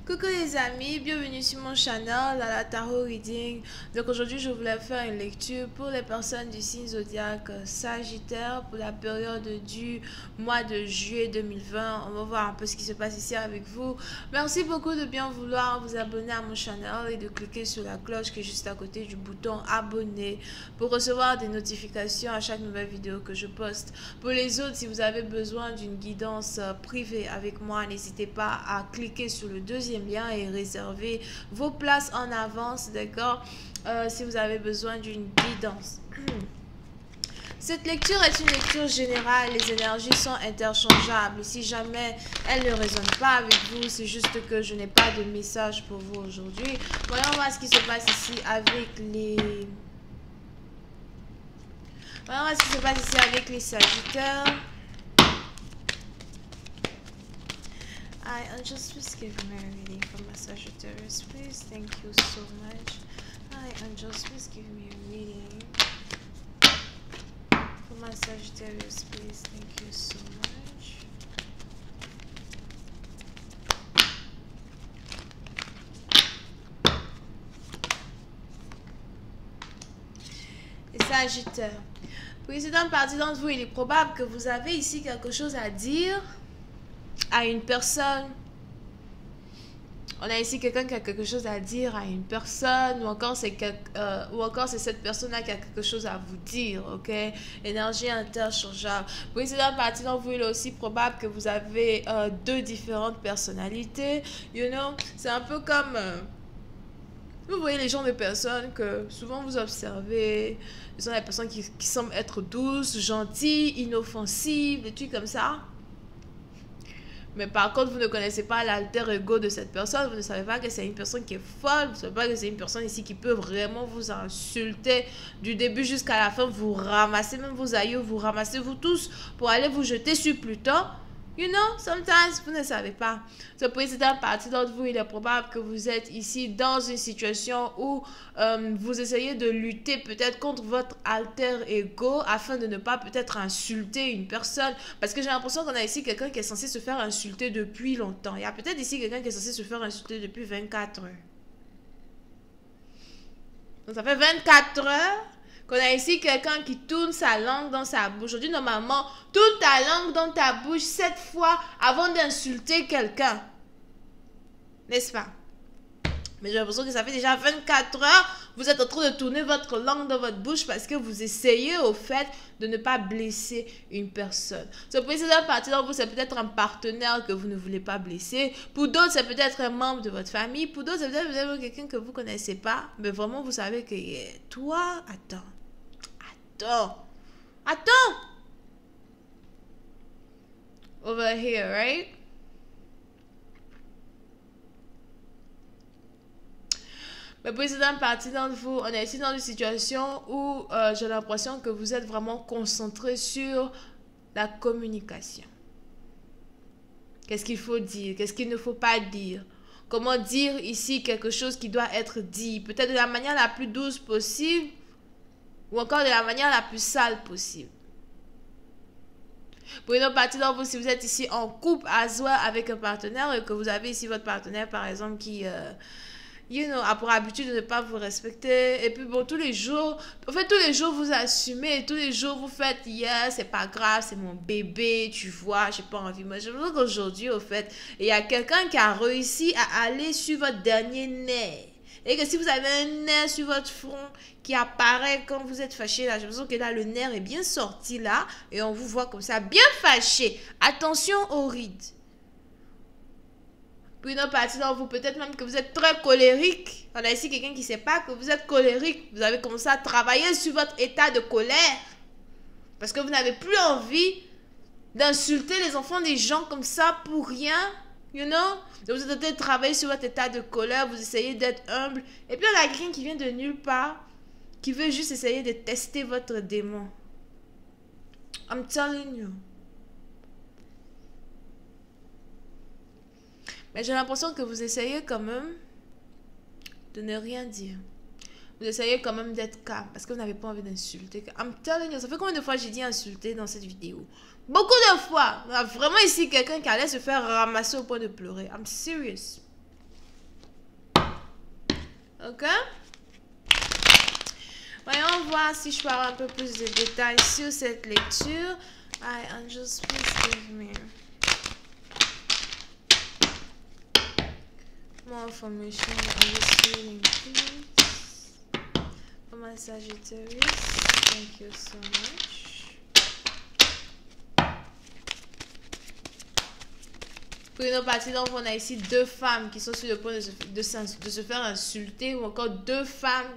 Coucou les amis, bienvenue sur mon channel, à la Tarot Reading. Donc aujourd'hui je voulais faire une lecture pour les personnes du signe zodiaque Sagittaire pour la période du mois de juillet 2020. On va voir un peu ce qui se passe ici avec vous. Merci beaucoup de bien vouloir vous abonner à mon channel et de cliquer sur la cloche qui est juste à côté du bouton abonner pour recevoir des notifications à chaque nouvelle vidéo que je poste. Pour les autres, si vous avez besoin d'une guidance privée avec moi, n'hésitez pas à cliquer sur le deuxième lien et réserver vos places en avance, d'accord, si vous avez besoin d'une guidance. Cette lecture est une lecture générale, les énergies sont interchangeables. Si jamais elles ne résonnent pas avec vous, c'est juste que je n'ai pas de message pour vous aujourd'hui. Voyons voir ce qui se passe ici avec les... Voyons voir ce qui se passe ici avec les Sagittaires. Angels, please give me a reading for my Sagittarius, please. Thank you so much. Angels, please give me a reading for my Sagittarius, please. Thank you so much. Les Sagittaires. Président partie d'entre vous, il est probable que vous avez ici quelque chose à dire à une personne. On a ici quelqu'un qui a quelque chose à dire à une personne, ou encore c'est cette personne-là qui a quelque chose à vous dire, ok? Énergie interchangeable. Précédente partie d'entre vous, il est aussi probable que vous avez deux différentes personnalités. You know, c'est un peu comme... vous voyez les genres de personnes que souvent vous observez. Ce sont des personnes qui semblent être douces, gentilles, inoffensives, des trucs comme ça. Mais par contre, vous ne connaissez pas l'alter ego de cette personne. Vous ne savez pas que c'est une personne qui est folle. Vous ne savez pas que c'est une personne ici qui peut vraiment vous insulter du début jusqu'à la fin. Vous ramassez même vos aïeux, vous ramassez vous tous pour aller vous jeter sur Pluton. You know, sometimes, vous ne savez pas. Ce précédent partie d'entre vous, il est probable que vous êtes ici dans une situation où vous essayez de lutter peut-être contre votre alter ego afin de ne pas peut-être insulter une personne. Parce que j'ai l'impression qu'on a ici quelqu'un qui est censé se faire insulter depuis longtemps. Il y a peut-être ici quelqu'un qui est censé se faire insulter depuis 24 heures. Donc ça fait 24 heures qu'on a ici quelqu'un qui tourne sa langue dans sa bouche. Aujourd'hui, normalement, tourne ta langue dans ta bouche 7 fois avant d'insulter quelqu'un. N'est-ce pas? Mais j'ai l'impression que ça fait déjà 24 heures, vous êtes en train de tourner votre langue dans votre bouche parce que vous essayez au fait de ne pas blesser une personne. Ce précédent parti dans vous, c'est peut-être un partenaire que vous ne voulez pas blesser. Pour d'autres, c'est peut-être un membre de votre famille. Pour d'autres, c'est peut-être quelqu'un que vous ne connaissez pas. Mais vraiment, vous savez que toi, attends. Over here, right? Mais précédent partie d'entre vous, on est ici dans une situation où j'ai l'impression que vous êtes vraiment concentré sur la communication. Qu'est-ce qu'il faut dire? Qu'est-ce qu'il ne faut pas dire? Comment dire ici quelque chose qui doit être dit? Peut-être de la manière la plus douce possible ou encore de la manière la plus sale possible. Pour une autre partie d'entre vous, si vous êtes ici en couple à soi avec un partenaire et que vous avez ici votre partenaire par exemple qui... a pour habitude de ne pas vous respecter. Et puis bon, tous les jours, en fait, tous les jours vous assumez, tous les jours vous faites, c'est pas grave, c'est mon bébé, tu vois, j'ai pas envie. Moi, je veux qu'aujourd'hui, au fait, il y a quelqu'un qui a réussi à aller sur votre dernier nerf. Et que si vous avez un nerf sur votre front qui apparaît quand vous êtes fâché, là, j'ai l'impression que là, le nerf est bien sorti là, et on vous voit comme ça, bien fâché. Attention aux rides. Puis une autre partie d'entre vous, peut-être même que vous êtes très colérique. On a ici quelqu'un qui ne sait pas que vous êtes colérique. Vous avez commencé à travailler sur votre état de colère. Parce que vous n'avez plus envie d'insulter les enfants des gens comme ça pour rien. You know? Donc vous êtes en train de travailler sur votre état de colère. Vous essayez d'être humble. Et puis on a quelqu'un qui vient de nulle part. Qui veut juste essayer de tester votre démon. I'm telling you. Mais j'ai l'impression que vous essayez quand même de ne rien dire. Vous essayez quand même d'être calme parce que vous n'avez pas envie d'insulter. I'm telling you, ça fait combien de fois j'ai dit insulter dans cette vidéo? Beaucoup de fois. On a vraiment ici quelqu'un qui allait se faire ramasser au point de pleurer. I'm serious. Ok? Voyons voir si je peux avoir un peu plus de détails sur cette lecture. I angels, please give me more information on this reading, please. For my Sagittarius, thank you so much. Pour une autre partie, donc on a ici deux femmes qui sont sur le point de se faire insulter, ou encore deux femmes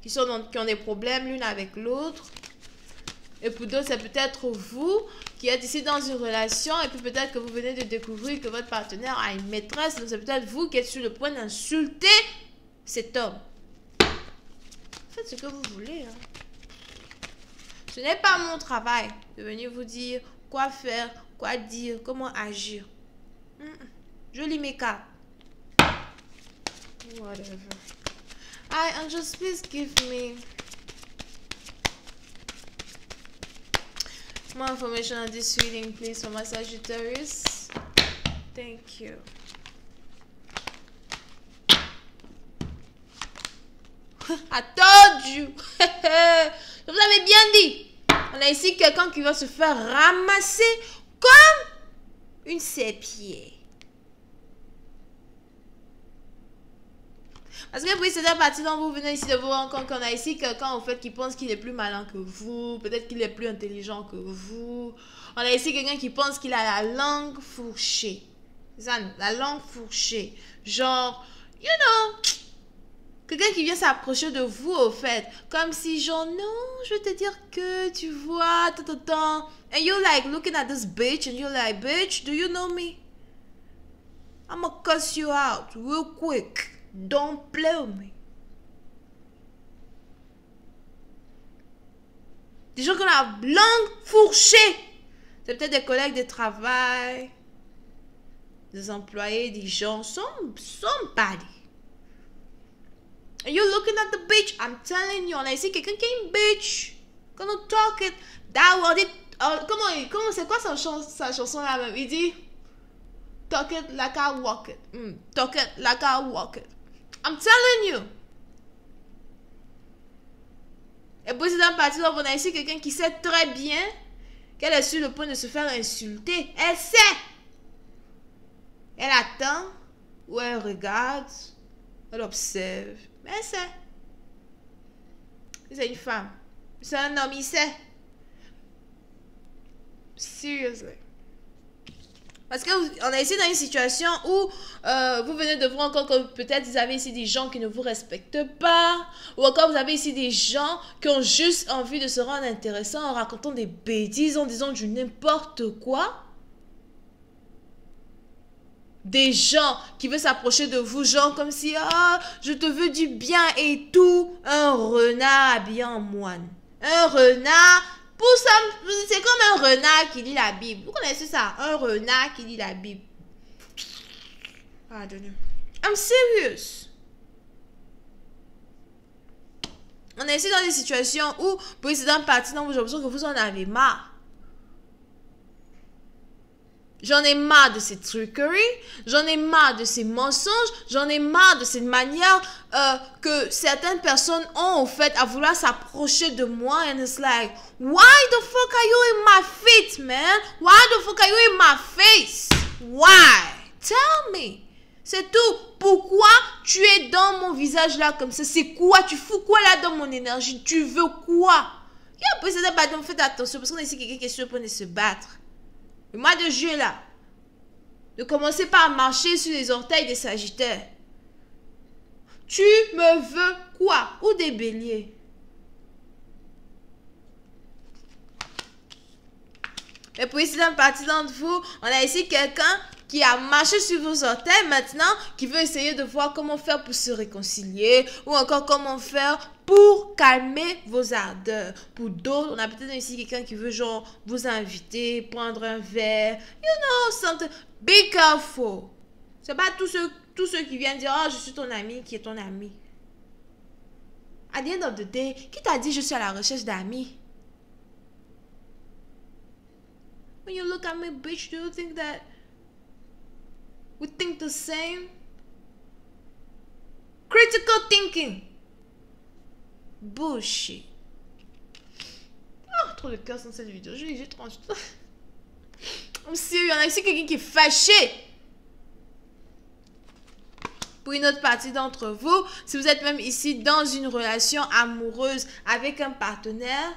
qui ont des problèmes l'une avec l'autre. Et pour d'autres, c'est peut-être vous qui êtes ici dans une relation et puis peut-être que vous venez de découvrir que votre partenaire a une maîtresse. Donc c'est peut-être vous qui êtes sur le point d'insulter cet homme. Faites ce que vous voulez. Ce n'est pas mon travail de venir vous dire quoi faire, quoi dire, comment agir. Je lis mes cartes. Whatever. Angels, please give me more information on this reading, please, for my Sagittarius. Thank you. I told you. Je vous avais bien dit. On a ici quelqu'un qui va se faire ramasser comme une serpillière. Parce que oui, c'est la partie dont vous venez ici de vous rendre compte qu'on a ici quelqu'un en fait qui pense qu'il est plus malin que vous, peut-être qu'il est plus intelligent que vous. On a ici quelqu'un qui pense qu'il a la langue fourchée. C'est ça, la langue fourchée. Genre, you know, quelqu'un qui vient s'approcher de vous au fait, comme si genre, non, je vais te dire que, tu vois, and you're like looking at this bitch and you're like, bitch, do you know me? I'm gonna cuss you out real quick. Don't play with me. Des gens qui ont la langue fourchée. C'est peut-être des collègues de travail, des employés, des gens, somebody. And you're looking at the bitch. I'm telling you, on a ici quelqu'un qui est une bitch. Gonna talk it. That word it. Comment c'est quoi sa chanson là même? Il dit talk it like I walk it. Talk it like I walk it. I'm telling you. Et puis c'est dans la partie où on a ici quelqu'un qui sait très bien qu'elle est sur le point de se faire insulter. Elle sait. Elle attend ou elle regarde. Elle observe. Mais elle sait. C'est une femme. C'est un homme, il sait. Seriously. Parce qu'on est ici dans une situation où vous venez de voir encore que peut-être vous avez ici des gens qui ne vous respectent pas. Ou encore vous avez ici des gens qui ont juste envie de se rendre intéressants en racontant des bêtises, en disant du n'importe quoi. Des gens qui veulent s'approcher de vous, genre comme si, je te veux du bien et tout. Un renard habillé en moine. Un renard... Pour ça, c'est comme un renard qui lit la Bible. Vous connaissez ça? Un renard qui lit la Bible. Pardonnez. I'm serious. On est ici dans des situations où, précédente partie, dans vos options, que vous en avez marre. J'en ai marre de ces truqueries, j'en ai marre de ces mensonges, j'en ai marre de cette manière que certaines personnes ont en fait à vouloir s'approcher de moi. And it's like, why the fuck are you in my feet, man? Why the fuck are you in my face? Why? Tell me. C'est tout. Pourquoi tu es dans mon visage là comme ça? C'est quoi? Tu fous quoi là dans mon énergie? Tu veux quoi? Et après, c'est pas donc faites attention parce qu'on a ici quelqu'un qui est sur le point de se battre. Le mois de juillet là, de commencer par marcher sur les orteils des Sagittaires. Tu me veux quoi? Ou des Béliers? Et puis ici dans une partie d'entre vous, on a ici quelqu'un qui a marché sur vos orteils maintenant, qui veut essayer de voir comment faire pour se réconcilier, ou encore comment faire pour calmer vos ardeurs. Pour d'autres, on a peut-être ici quelqu'un qui veut genre vous inviter, prendre un verre, something. Be careful. C'est pas tous ceux qui viennent dire, je suis ton ami, qui est ton ami. At the end of the day, qui t'a dit je suis à la recherche d'amis? When you look at me, bitch, do you think that we think the same? Critical thinking. Bullshit. Oh, trop de cœur dans cette vidéo. J'ai trop... I'm sérieux, il y en a ici quelqu'un qui est fâché. Pour une autre partie d'entre vous, si vous êtes même ici dans une relation amoureuse avec un partenaire,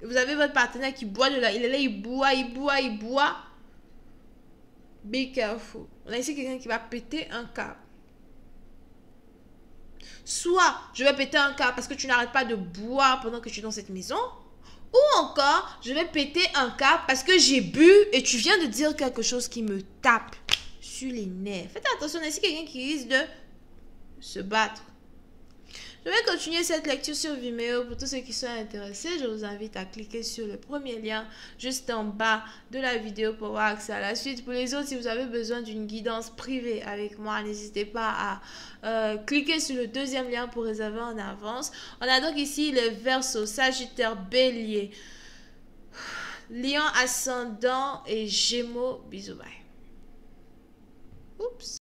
vous avez votre partenaire qui boit de la... Il est là, il boit. Be careful. On a ici quelqu'un qui va péter un câble. Soit je vais péter un câble parce que tu n'arrêtes pas de boire pendant que tu es dans cette maison. Ou encore, je vais péter un câble parce que j'ai bu et tu viens de dire quelque chose qui me tape sur les nerfs. Faites attention, on a ici quelqu'un qui risque de se battre. Je vais continuer cette lecture sur Vimeo. Pour tous ceux qui sont intéressés, je vous invite à cliquer sur le premier lien juste en bas de la vidéo pour avoir accès à la suite. Pour les autres, si vous avez besoin d'une guidance privée avec moi, n'hésitez pas à cliquer sur le deuxième lien pour réserver en avance. On a donc ici les Verseaux, Sagittaire, Bélier, Lion ascendant et Gémeaux. Bisous, bye. Oups.